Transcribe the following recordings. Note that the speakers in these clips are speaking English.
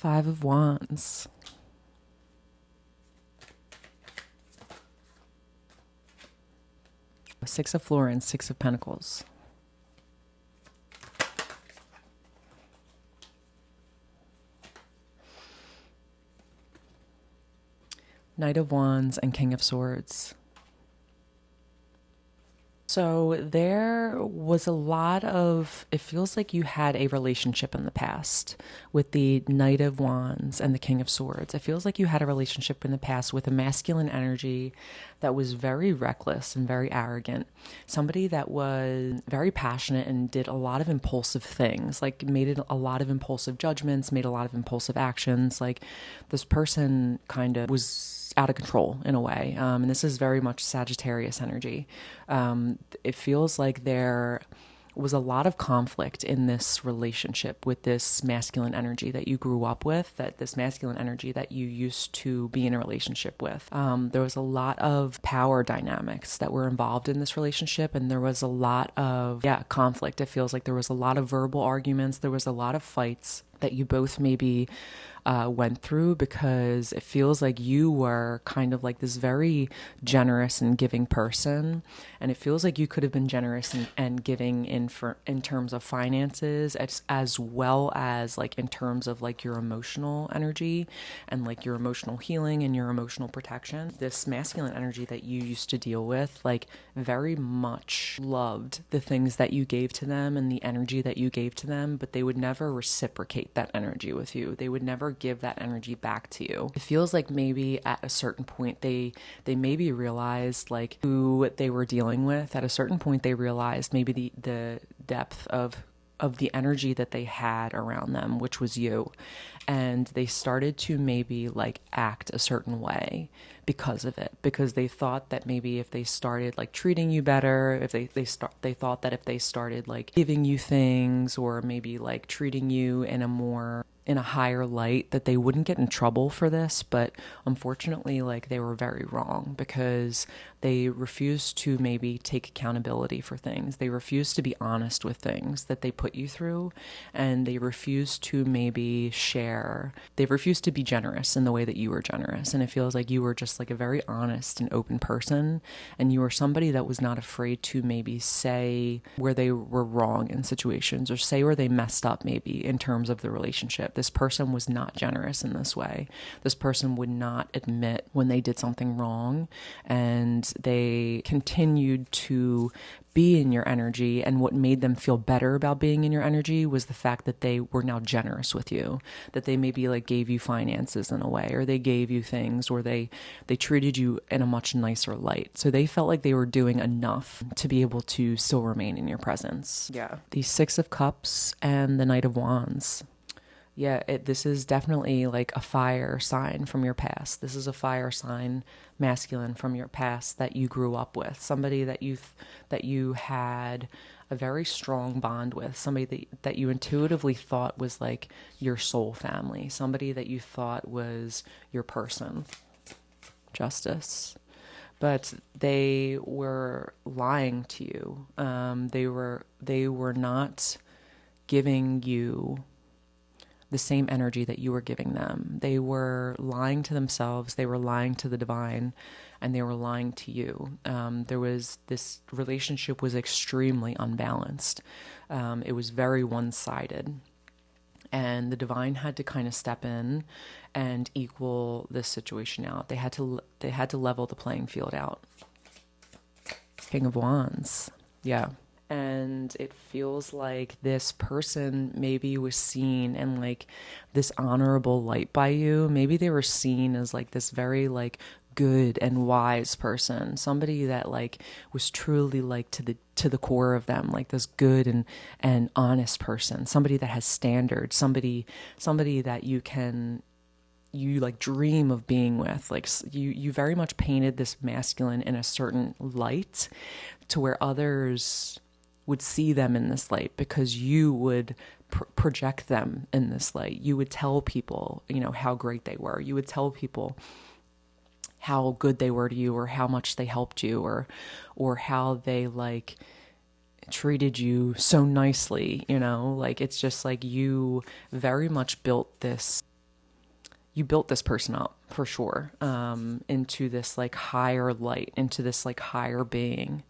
Five of Wands. Six of Florins, Six of Pentacles. Knight of Wands and King of Swords. So there was a lot of, it feels like you had a relationship in the past with the Knight of Wands and the King of Swords. It feels like you had a relationship in the past with a masculine energy that was very reckless and very arrogant. Somebody that was very passionate and did a lot of impulsive things, like made a lot of impulsive judgments, made a lot of impulsive actions. Like this person kind of was out of control in a way. And this is very much Sagittarius energy. It feels like there was a lot of conflict in this relationship with this masculine energy that you grew up with, that this masculine energy that you used to be in a relationship with. There was a lot of power dynamics that were involved in this relationship, and there was a lot of, conflict. It feels like there was a lot of verbal arguments. There was a lot of fights that you both maybe went through, because it feels like you were kind of like this very generous and giving person, and it feels like you could have been generous and giving in terms of finances, as well as like in terms of like your emotional energy and like your emotional healing and your emotional protection. This masculine energy that you used to deal with like very much loved the things that you gave to them and the energy that you gave to them, but they would never reciprocate that energy with you. They would never give that energy back to you. It feels like maybe at a certain point they maybe realized like who they were dealing with. At a certain point they realized maybe the depth of the energy that they had around them, which was you. And they started to maybe like act a certain way because of it, because they thought that maybe if they started like treating you better, if they thought that if they started like giving you things, or maybe like treating you in a higher light, that they wouldn't get in trouble for this. But unfortunately, like they were very wrong, because they refused to maybe take accountability for things. They refused to be honest with things that they put you through, and they refused to maybe share. They refused to be generous in the way that you were generous. And it feels like you were just like a very honest and open person, and you were somebody that was not afraid to maybe say where they were wrong in situations, or say where they messed up maybe in terms of the relationship. This person was not generous in this way. This person would not admit when they did something wrong, and they continued to be in your energy. And what made them feel better about being in your energy was the fact that they were now generous with you, that they maybe like gave you finances in a way, or they gave you things, or they treated you in a much nicer light. So they felt like they were doing enough to be able to still remain in your presence. Yeah. The Six of Cups and the Knight of Wands. Yeah, this is definitely like a fire sign from your past. This is a fire sign, masculine, from your past that you grew up with. Somebody that you had a very strong bond with. Somebody that you intuitively thought was like your soul family. Somebody that you thought was your person. Justice. But they were lying to you. They were not giving you the same energy that you were giving them. They were lying to themselves, they were lying to the divine, and they were lying to you. This relationship was extremely unbalanced. It was very one-sided. And the divine had to kind of step in and equal this situation out. They had to level the playing field out. King of Wands. Yeah. And it feels like this person maybe was seen in like this honorable light by you. Maybe they were seen as like this very like good and wise person, somebody that like was truly like to the core of them, like this good and honest person, somebody that has standards, somebody that you like dream of being with. Like you very much painted this masculine in a certain light to where others would see them in this light, because you would project them in this light. You would tell people, how great they were. You would tell people how good they were to you, or how much they helped you, or how they like treated you so nicely, like it's just like you very much built this you built this person up for sure, into this like higher light, into this like higher being.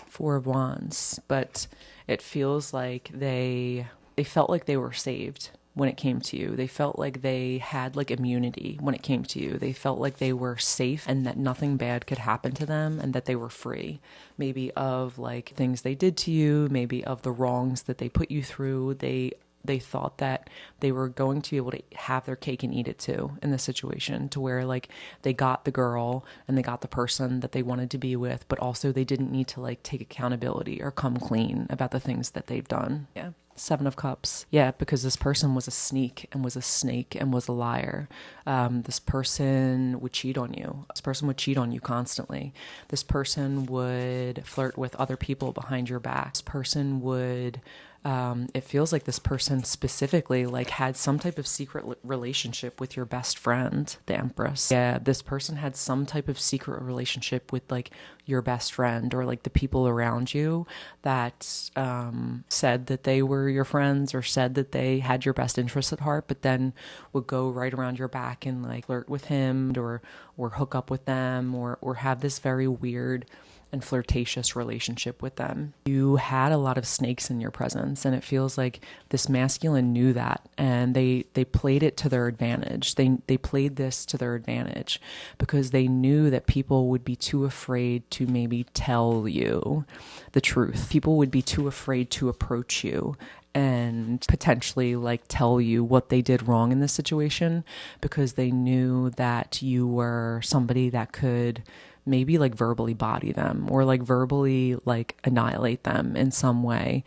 Four of Wands, but it feels like they felt like they were saved when it came to you. They felt like they had like immunity when it came to you. They felt like they were safe and that nothing bad could happen to them and that they were free. Maybe of like things they did to you, maybe of the wrongs that they put you through. They thought that they were going to be able to have their cake and eat it too in this situation, to where like they got the girl and they got the person that they wanted to be with, but also they didn't need to like take accountability or come clean about the things that they've done. Yeah. Seven of Cups. Yeah, because this person was a sneak and was a snake and was a liar. This person would cheat on you. This person would cheat on you constantly. This person would flirt with other people behind your back. This person would... it feels like this person specifically like had some type of secret relationship with your best friend, the Empress. Yeah, this person had some type of secret relationship with like your best friend or like the people around you that said that they were your friends or said that they had your best interests at heart, but then would go right around your back and like flirt with him or hook up with them or have this very weird and flirtatious relationship with them. You had a lot of snakes in your presence, and it feels like this masculine knew that, and they played it to their advantage. They played this to their advantage because they knew that people would be too afraid to maybe tell you the truth. People would be too afraid to approach you and potentially like tell you what they did wrong in this situation because they knew that you were somebody that could maybe like verbally body them or like verbally like annihilate them in some way.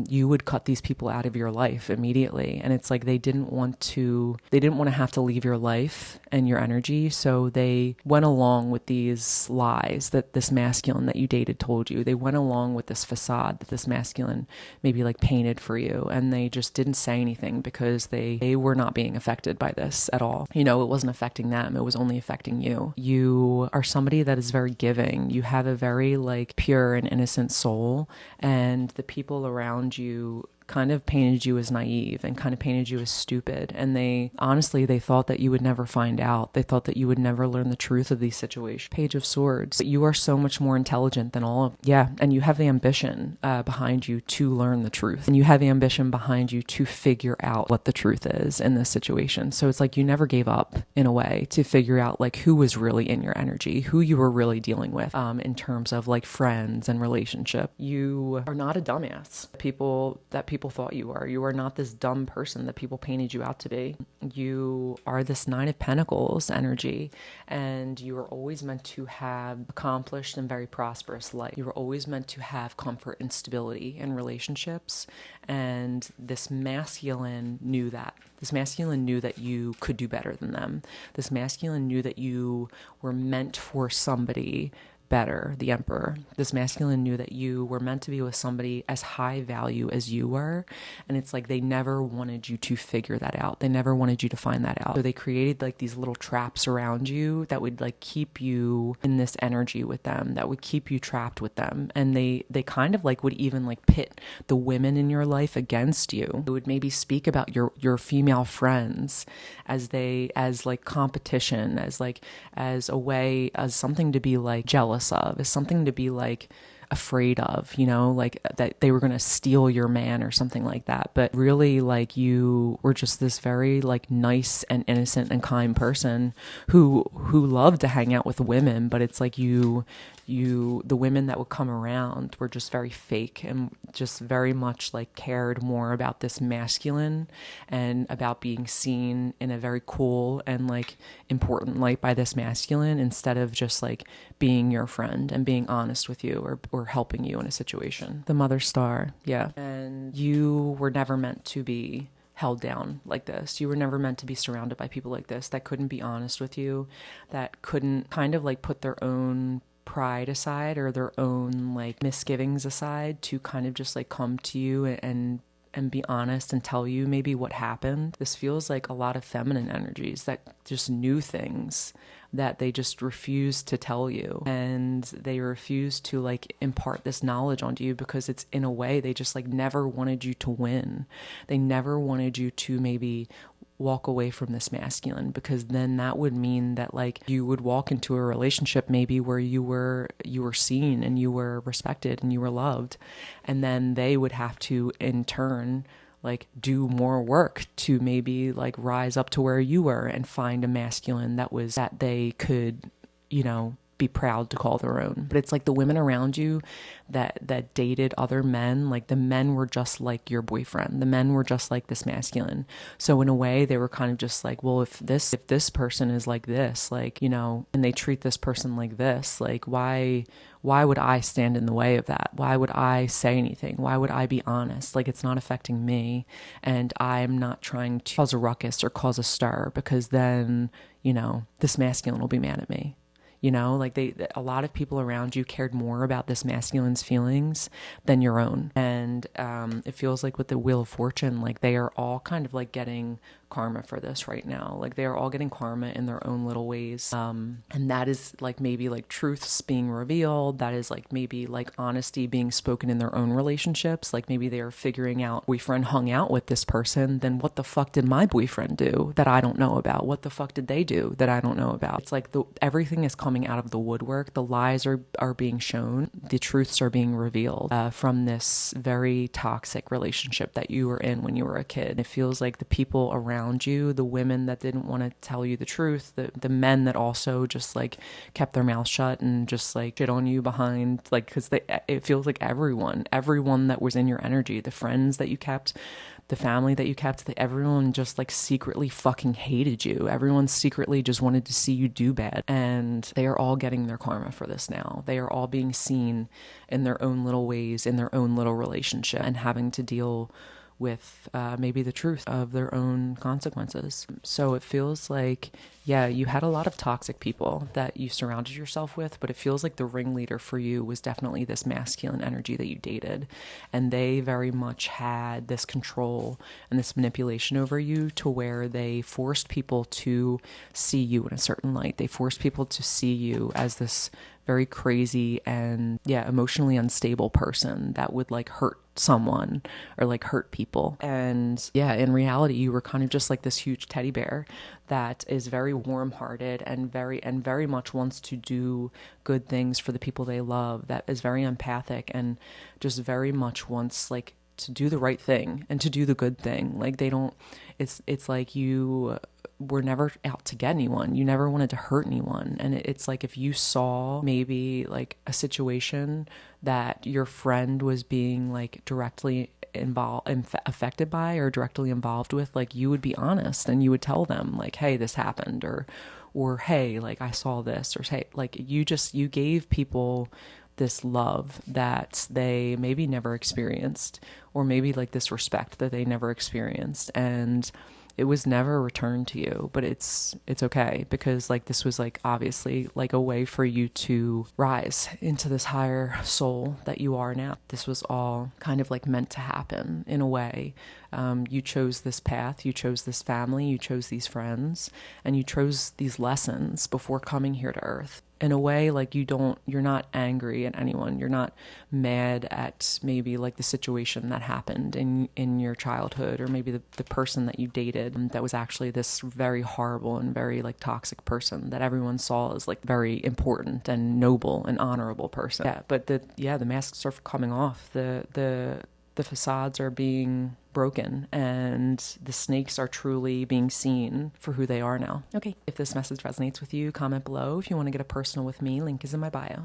You would cut these people out of your life immediately. And it's like they didn't want to have to leave your life and your energy. So they went along with these lies that this masculine that you dated told you. They went along with this facade that this masculine maybe like painted for you. And they just didn't say anything because they were not being affected by this at all. You know, it wasn't affecting them. It was only affecting you. You are somebody that is very giving. You have a very like pure and innocent soul, and the people around you kind of painted you as naive and kind of painted you as stupid. And they thought that you would never find out. They thought that you would never learn the truth of these situations. Page of Swords. But you are so much more intelligent than all of, yeah. And you have the ambition behind you to learn the truth. And you have the ambition behind you to figure out what the truth is in this situation. So it's like you never gave up in a way to figure out like who was really in your energy, who you were really dealing with in terms of like friends and relationship. You are not a dumbass. People thought you were. You are not this dumb person that people painted you out to be. You are this Nine of Pentacles energy, and you are always meant to have accomplished and very prosperous life. You were always meant to have comfort and stability in relationships, and this masculine knew that. This masculine knew that you could do better than them. This masculine knew that you were meant for somebody better, the Emperor. This masculine knew that you were meant to be with somebody as high value as you were. And it's like they never wanted you to figure that out. They never wanted you to find that out. So they created like these little traps around you that would like keep you in this energy with them, that would keep you trapped with them. And they kind of like would even like pit the women in your life against you. It would maybe speak about your female friends as like competition, as a way, as something to be like jealous of, is something to be like afraid of, you know, like that they were going to steal your man or something like that. But really, like, you were just this very like nice and innocent and kind person who loved to hang out with women. But it's like the women that would come around were just very fake and just very much like cared more about this masculine and about being seen in a very cool and like important light by this masculine, instead of just like being your friend and being honest with you or helping you in a situation. The Mother Star. Yeah. And you were never meant to be held down like this. You were never meant to be surrounded by people like this that couldn't be honest with you, that couldn't kind of like put their own pride aside or their own like misgivings aside to kind of just like come to you and be honest and tell you maybe what happened. This feels like a lot of feminine energies that just knew things that they just refused to tell you, and they refused to like impart this knowledge onto you because it's, in a way, they just like never wanted you to win. They never wanted you to maybe walk away from this masculine, because then that would mean that like you would walk into a relationship maybe where you were seen and you were respected and you were loved, and then they would have to in turn like do more work to maybe like rise up to where you were and find a masculine that they could, you know, be proud to call their own. But it's like the women around you that dated other men, like the men were just like your boyfriend. The men were just like this masculine. So in a way they were kind of just like, well, if this person is like this, like, you know, and they treat this person like this, like why would I stand in the way of that? Why would I say anything? Why would I be honest? Like, it's not affecting me, and I'm not trying to cause a ruckus or cause a stir, because then, you know, this masculine will be mad at me. You know, like a lot of people around you cared more about this masculine's feelings than your own. And it feels like with the Wheel of Fortune, like they are all kind of like getting karma for this right now. Like they are all getting karma in their own little ways. And that is like maybe like truths being revealed. That is like maybe like honesty being spoken in their own relationships. Like maybe they are figuring out, boyfriend hung out with this person, then what the fuck did my boyfriend do that I don't know about? What the fuck did they do that I don't know about? It's like everything is coming out of the woodwork. The lies are being shown. The truths are being revealed from this very toxic relationship that you were in when you were a kid. It feels like the people around you, the women that didn't want to tell you the truth, the men that also just like kept their mouth shut and just like shit on you behind, like, because it feels like everyone that was in your energy, the friends that you kept, the family that you kept, everyone just like secretly fucking hated you. Everyone secretly just wanted to see you do bad. And they are all getting their karma for this now. They are all being seen in their own little ways, in their own little relationship, and having to deal with maybe the truth of their own consequences. So it feels like, yeah, you had a lot of toxic people that you surrounded yourself with, but it feels like the ringleader for you was definitely this masculine energy that you dated. And they very much had this control and this manipulation over you, to where they forced people to see you in a certain light. They forced people to see you as this very crazy and, yeah, emotionally unstable person that would like hurt someone or like hurt people. And yeah, in reality, you were kind of just like this huge teddy bear that is very warm-hearted and very much wants to do good things for the people they love, that is very empathic and just very much wants like to do the right thing and to do the good thing. Like they don't, it's like you were never out to get anyone. You never wanted to hurt anyone. And it's like if you saw maybe like a situation that your friend was being like directly affected by or directly involved with, like you would be honest and you would tell them like, hey, this happened, or hey, like I saw this, or hey, like you gave people this love that they maybe never experienced, or maybe like this respect that they never experienced, and it was never returned to you. But it's okay, because like this was like obviously like a way for you to rise into this higher soul that you are now. This was all kind of like meant to happen in a way. You chose this path, you chose this family, you chose these friends, and you chose these lessons before coming here to Earth. In a way, like you're not angry at anyone. You're not mad at maybe like the situation that happened in your childhood, or maybe the person that you dated that was actually this very horrible and very like toxic person that everyone saw as like very important and noble and honorable person. Yeah, but the masks are coming off. The facades are being broken, and the snakes are truly being seen for who they are now. Okay, if this message resonates with you, comment below. If you want to get a personal with me, link is in my bio.